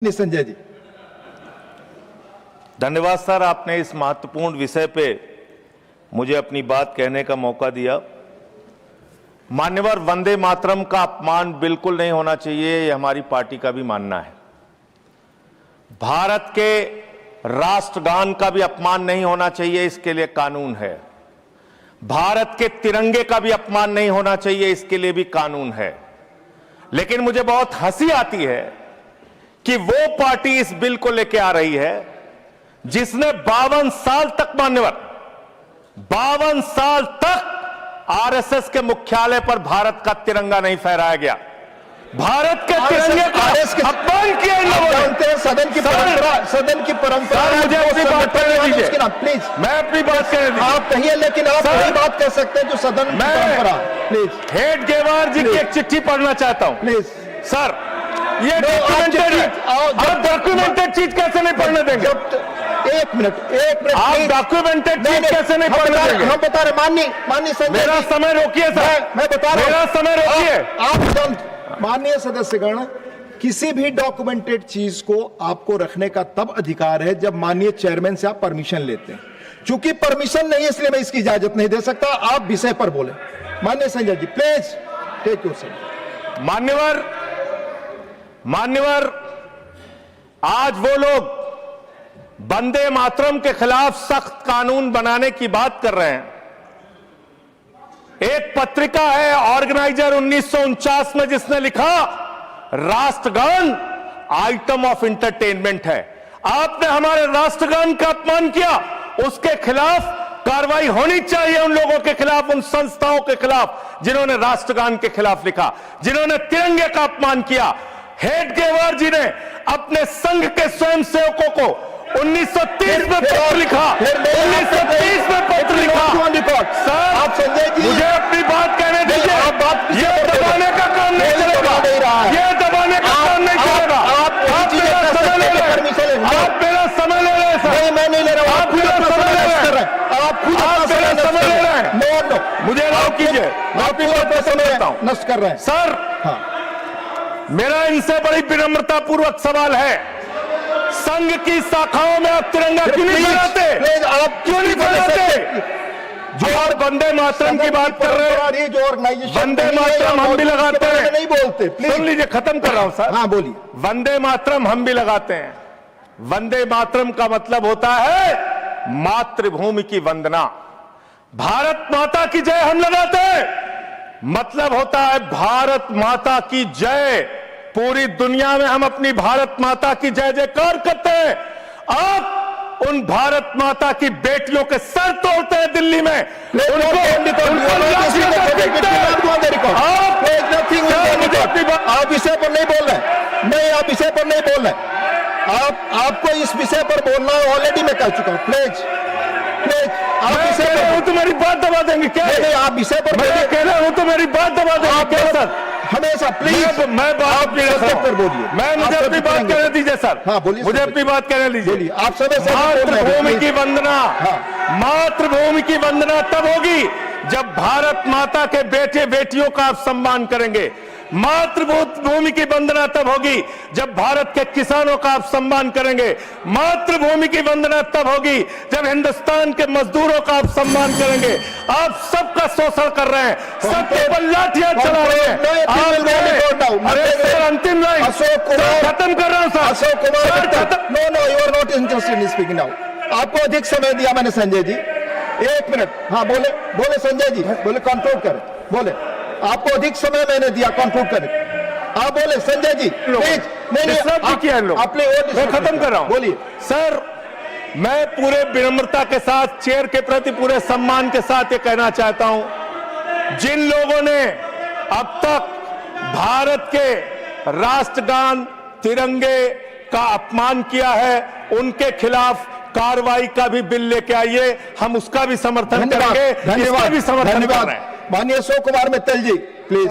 संजय जी। धन्यवाद सर, आपने इस महत्वपूर्ण विषय पे मुझे अपनी बात कहने का मौका दिया। मान्यवर, वंदे मातरम का अपमान बिल्कुल नहीं होना चाहिए, ये हमारी पार्टी का भी मानना है। भारत के राष्ट्रगान का भी अपमान नहीं होना चाहिए, इसके लिए कानून है। भारत के तिरंगे का भी अपमान नहीं होना चाहिए, इसके लिए भी कानून है। लेकिन मुझे बहुत हंसी आती है कि वो पार्टी इस बिल को लेकर आ रही है जिसने 52 साल तक, मान्यवर 52 साल तक आरएसएस के मुख्यालय पर भारत का तिरंगा नहीं फहराया गया। भारत के तिरंगे का अपमान किया इन लोगों ने। सदन की परंपरा मुझे अपनी बात करने दीजिए, प्लीज। मैं अपनी बात करने दीजिए। आप कहिए, लेकिन आप वही बात कर सकते हैं जो सदन की परंपरा। प्लीज, हेड गेवार जी की एक चिट्ठी पढ़ना चाहता हूं। प्लीज सर, ये डॉक्यूमेंटेड चीज कैसे नहीं पढ़ने देंगे? एक मिनट आप डॉक्यूमेंटेड चीज कैसे नहीं पढ़ने देंगे? हम बता रहे, माननीय संजय, मेरा समय रोकिए सर, मैं बता रहा हूं, मेरा समय रोकिए। आप माननीय सदस्यगण, किसी भी डॉक्यूमेंटेड चीज को आपको रखने का तब अधिकार है जब माननीय चेयरमैन से आप परमिशन लेते हैं। चूंकि परमिशन नहीं है, इसलिए मैं इसकी इजाजत नहीं दे सकता। आप विषय पर बोले। माननीय Sanjay ji, please take your seat. मान्यवर, आज वो लोग वंदे मातरम के खिलाफ सख्त कानून बनाने की बात कर रहे हैं। एक पत्रिका है ऑर्गेनाइजर 1949 में, जिसने लिखा राष्ट्रगान आइटम ऑफ एंटरटेनमेंट है। आपने हमारे राष्ट्रगान का अपमान किया, उसके खिलाफ कार्रवाई होनी चाहिए। उन लोगों के खिलाफ, उन संस्थाओं के खिलाफ जिन्होंने राष्ट्रगान के खिलाफ लिखा, जिन्होंने तिरंगे का अपमान किया। हेड गेवार जी ने अपने संघ के स्वयंसेवकों को 1930 में पत्र लिखा, 1930 में पत्र लिखा। सर, आप संजय जी, मुझे अपनी बात कहने दीजिए। ये दबाने का काम नहीं चलेगा, ये दबाने का काम नहीं चलेगा। आप मेरा समय ले रहे हैं, आप मेरा समय ले रहे हैं सर। मैं नहीं ले रहा हूं, आप मेरा समय ले रहे हैं, आप खुद मेरा समय ले रहे हैं। नो, मुझे अलाउ कीजिए, मैं अपनी बात पर समय लेता हूं। नष्ट कर रहे हैं सर, मेरा इनसे बड़ी विनम्रता पूर्वक सवाल है, संघ की शाखाओं में आप तिरंगा क्यों नहीं फहराते? आप क्यों नहीं फहराते? जो आप वंदे मातरम की बात कर रहे हैं, जो ऑर्गेनाइजेशन वंदे मातरम हम भी लगाते हैं। नहीं बोलते, सुन लीजिए, खत्म कर रहा हूं सर। हाँ बोलिए। वंदे मातरम हम भी लगाते हैं। वंदे मातरम का मतलब होता है मातृभूमि की वंदना। भारत माता की जय हम लगाते हैं, मतलब होता है भारत माता की जय। पूरी दुनिया में हम अपनी भारत माता की जय जयकार करते हैं। आप उन भारत माता की बेटियों के सर तोड़ते हैं दिल्ली में, आप विषय पर नहीं बोल रहे, नहीं, आप विषय पर नहीं बोल रहे। आपको इस विषय पर बोलना ऑलरेडी मैं कह चुका हूं। प्लीज आप विषय पर, तुम्हारी बात दबा देंगे क्या? नहीं, आप विषय पर कह रहा हूं, तुम्हारी बात दबा देंगे क्या सर? हमेशा प्लीज, मैं बात पर बोलिए। मुझे अपनी बात कहने दीजिए सर। हाँ बोलिए, मुझे अपनी बात कहने दीजिए। आप समय से मातृभूमि की वंदना, मातृभूमि की वंदना तब होगी जब भारत माता के बेटे बेटियों का आप सम्मान करेंगे। मातृभूमि की वंदना तब होगी जब भारत के किसानों का आप सम्मान करेंगे। मातृभूमि की वंदना तब होगी जब हिंदुस्तान के मजदूरों का आप सम्मान करेंगे। आप सबका शोषण कर रहे हैं, सबके ऊपर लाठियां चला रहे हैं। अरे सर, अंतिम लाइन खत्म कर रहा हूं sir. Ashok Kumar, no, you are not interested in speaking now. आपको अधिक समय दिया मैंने संजय जी, 1 मिनट। हाँ बोले संजय जी, बोले कंट्रोल करें, बोले। आपको अधिक समय मैंने दिया, कंट्रोल करें। आप बोले संजय जी, प्लीज। मैं खत्म कर रहा हूं। बोलिए सर, मैं पूरे विनम्रता के साथ, चेयर के प्रति पूरे सम्मान के साथ ये कहना चाहता हूं, जिन लोगों ने अब तक भारत के राष्ट्रगान तिरंगे का अपमान किया है, उनके खिलाफ कार्रवाई का भी बिल लेके आइए। हम उसका भी समर्थन करेंगे, इसका भी समर्थन कर रहे हैं। माननीय अशोक कुमार मित्तल जी, प्लीज।